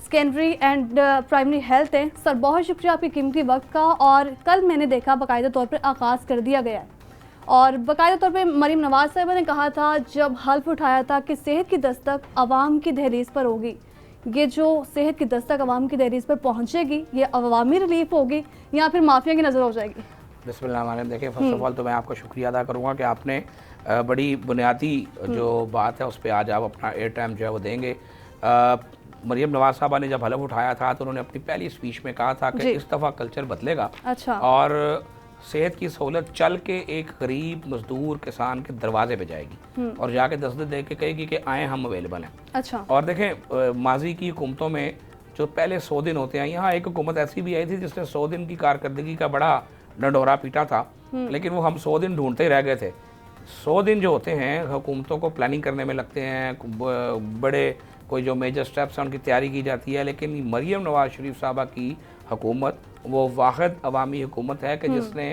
Secondary and primary health है। Sir बहुत शुक्रिया आपके कीमती वक्त का। और कल मैंने देखा बाकायदा तौर पर आगाज़ कर दिया गया है और बाकायदा तौर पे मरीम नवाज़ साहिबा ने कहा था जब हल्फ उठाया था कि सेहत की दस्तक आवाम की दहलीज पर होगी। ये जो सेहत की दस्तक आवाम की दहलीज पर पहुंचेगी ये अवामी रिलीफ होगी या फिर माफिया की नज़र हो जाएगी? बिस्मिल्लाह। देखिए, फर्स्ट ऑफ ऑल तो मैं आपका शुक्रिया अदा करूँगा कि आपने बड़ी बुनियादी जो बात है उस पर आज आप अपना एयर टाइम जो है वो देंगे। मरीम नवाज़ साहबा ने जब हलफ उठाया था तो उन्होंने अपनी पहली स्पीच में कहा था कि इस दफ़ा कल्चर बदलेगा। अच्छा। और सेहत की सहूलत चल के एक गरीब मजदूर किसान के दरवाजे पे जाएगी और जाके दस्तक दे के कहेगी कि आए हम अवेलेबल हैं। अच्छा। और देखें, माजी की हुकूमतों में जो पहले 100 दिन होते हैं, यहाँ एक हुकूमत ऐसी भी आई थी जिसने 100 दिन की कारकर्दगी का बड़ा डंडोरा पीटा था, लेकिन वो हम 100 दिन ढूंढते रह गए थे। 100 दिन जो होते हैं हुकूमतों को प्लानिंग करने में लगते हैं, बड़े कोई जो मेजर स्टेप्स हैं उनकी तैयारी की जाती है, लेकिन मरीम नवाज शरीफ साहबा की हुकूमत वो वाहिद अवामी हुकूमत है कि जिसने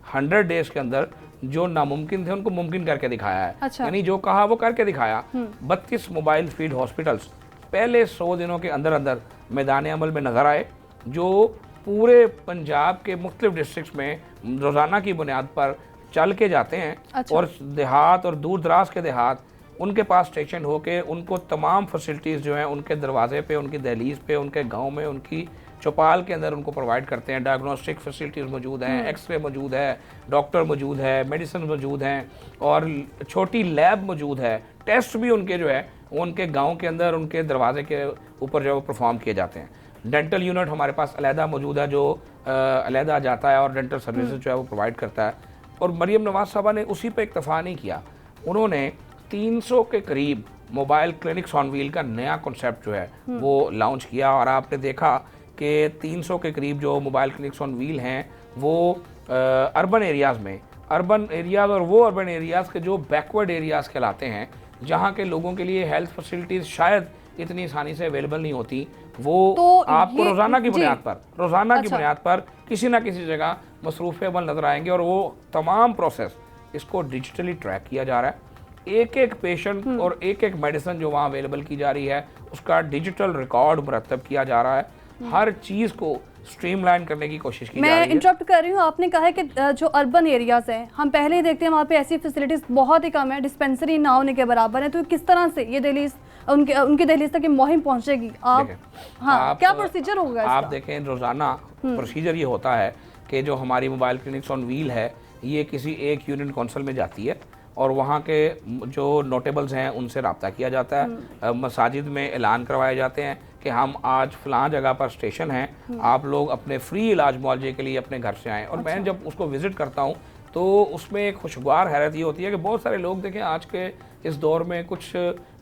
100 डेज़ के अंदर जो नामुमकिन थे उनको मुमकिन करके दिखाया है। अच्छा। यानी जो कहा वो करके दिखाया। 32 मोबाइल फील्ड हॉस्पिटल्स पहले 100 दिनों के अंदर अंदर मैदान अमल में नज़र आए, जो पूरे पंजाब के मुख्तलिफ डिस्ट्रिक्ट में रोज़ाना की बुनियाद पर चल के जाते हैं। अच्छा। और देहात और दूर दराज के देहात उनके पास स्टेशन होके उनको तमाम फैसिलिटीज़ जो हैं उनके दरवाजे पे, उनकी दहलीज पे, उनके गांव में, उनकी चौपाल के अंदर उनको प्रोवाइड करते हैं। डायग्नोस्टिक फैसिलिटीज़ मौजूद हैं, एक्सरे मौजूद है, डॉक्टर मौजूद है, मेडिसिन मौजूद हैं और छोटी लैब मौजूद है। टेस्ट भी उनके जो है वो उनके गाँव के अंदर उनके दरवाजे के ऊपर जो है वो परफॉर्म किए जाते हैं। डेंटल यूनिट हमारे पास अलहदा मौजूद है जो अलहदा जाता है और डेंटल सर्विसेज जो है वो प्रोवाइड करता है। और मरीम नवाज़ साहबा ने उसी पे इक्तफा नहीं किया, उन्होंने 300 के करीब मोबाइल क्लिनिक्स ऑन व्हील का नया कॉन्सेप्ट जो है वो लॉन्च किया। और आपने देखा कि 300 के करीब जो मोबाइल क्लिनिक्स ऑन व्हील हैं वो अर्बन एरियाज़ में, अर्बन एरियाज़ और वो अर्बन एरियाज़ के जो बैकवर्ड एरियाज़ कहलाते हैं, जहाँ के लोगों के लिए हेल्थ फैसिलिटीज़ शायद इतनी आसानी से अवेलेबल नहीं होती, वो तो आपको रोज़ाना की बुनियाद पर की बुनियाद पर किसी ना किसी जगह मसरूफ़ अमल नज़र आएंगे। और वो तमाम प्रोसेस इसको डिजिटली ट्रैक किया जा रहा है। एक एक पेशेंट और एक एक मेडिसिन जो वहाँ अवेलेबल की जा रही है उसका डिजिटल रिकॉर्ड मुरतब किया जा रहा है। हर चीज़ को स्ट्रीमलाइन करने की कोशिश की जा रही है। मैं इंटरप्ट कर रही हूँ, आपने कहा है कि जो अर्बन एरियाज़ हैं हम पहले ही देखते हैं वहाँ पे ऐसी फैसिलिटीज़ बहुत ही कम है, डिस्पेंसरी ना होने के बराबर है। तो किस तरह से ये दहलीज उनके दहलीज तक मुहिम पहुँचेगी? क्या प्रोसीजर होगा इसका? आप देखें, रोज़ाना प्रोसीजर ये होता है कि जो हमारी मोबाइल क्लिनिक्स ऑन व्हील है ये किसी एक यूनियन काउंसिल में जाती है और वहाँ के जो नोटेबल्स हैं उनसे रब्ता किया जाता है। मसाजिद में ऐलान करवाए जाते हैं कि हम आज फ़लाँ जगह पर स्टेशन हैं, आप लोग अपने फ्री इलाज मुआवजे के लिए अपने घर से आएँ। और मैं जब उसको विज़िट करता हूँ तो उसमें एक खुशगवार हैरत ये होती है कि बहुत सारे लोग देखें आज के इस दौर में कुछ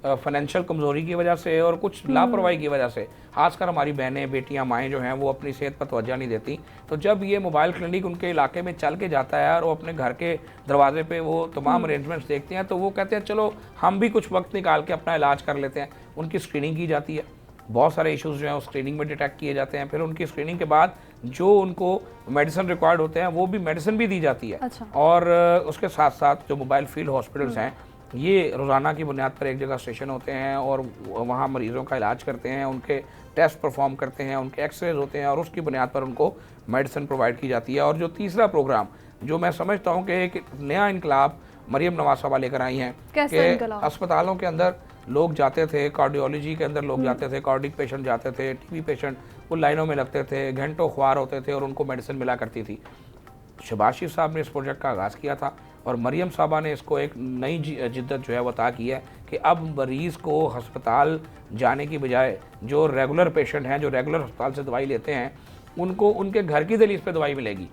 फाइनेंशियल कमज़ोरी की वजह से और कुछ लापरवाही की वजह से खासकर हमारी बहनें, बेटियां, माएँ जो हैं वो अपनी सेहत पर तवज्जो नहीं देती। तो जब ये मोबाइल क्लिनिक उनके इलाके में चल के जाता है और वो अपने घर के दरवाजे पे वो तमाम अरेंजमेंट्स देखते हैं तो वो कहते हैं चलो हम भी कुछ वक्त निकाल के अपना इलाज कर लेते हैं। उनकी स्क्रीनिंग की जाती है, बहुत सारे इश्यूज़ जो हैं उस स्क्रीनिंग में डिटेक्ट किए जाते हैं। फिर उनकी स्क्रीनिंग के बाद जो उनको मेडिसिन रिक्वायर्ड होते हैं वो भी मेडिसिन भी दी जाती है। अच्छा। और उसके साथ साथ जो मोबाइल फील्ड हॉस्पिटल्स हैं ये रोज़ाना की बुनियाद पर एक जगह स्टेशन होते हैं और वहाँ मरीज़ों का इलाज करते हैं, उनके टेस्ट परफॉर्म करते हैं, उनके एक्सरेज होते हैं और उसकी बुनियाद पर उनको मेडिसिन प्रोवाइड की जाती है। और जो तीसरा प्रोग्राम जो मैं समझता हूँ कि एक नया इनकलाब मरीम नवाज़ साहबा लेकर आई हैं कि अस्पतालों के अंदर लोग जाते थे, कार्डियोलॉजी के अंदर लोग जाते थे, कार्डिक पेशेंट जाते थे, टीबी पेशेंट वो लाइनों में लगते थे, घंटों ख्वार होते थे और उनको मेडिसिन मिला करती थी। शहबाज शरीफ साहब ने इस प्रोजेक्ट का आगाज़ किया था और मरीम साहबा ने इसको एक नई जिद्दत जो है वो अता की है कि अब मरीज़ को हस्पताल जाने की बजाय जो रेगुलर पेशेंट हैं, जो रेगुलर अस्पताल से दवाई लेते हैं, उनको उनके घर की दहलीज पे दवाई मिलेगी।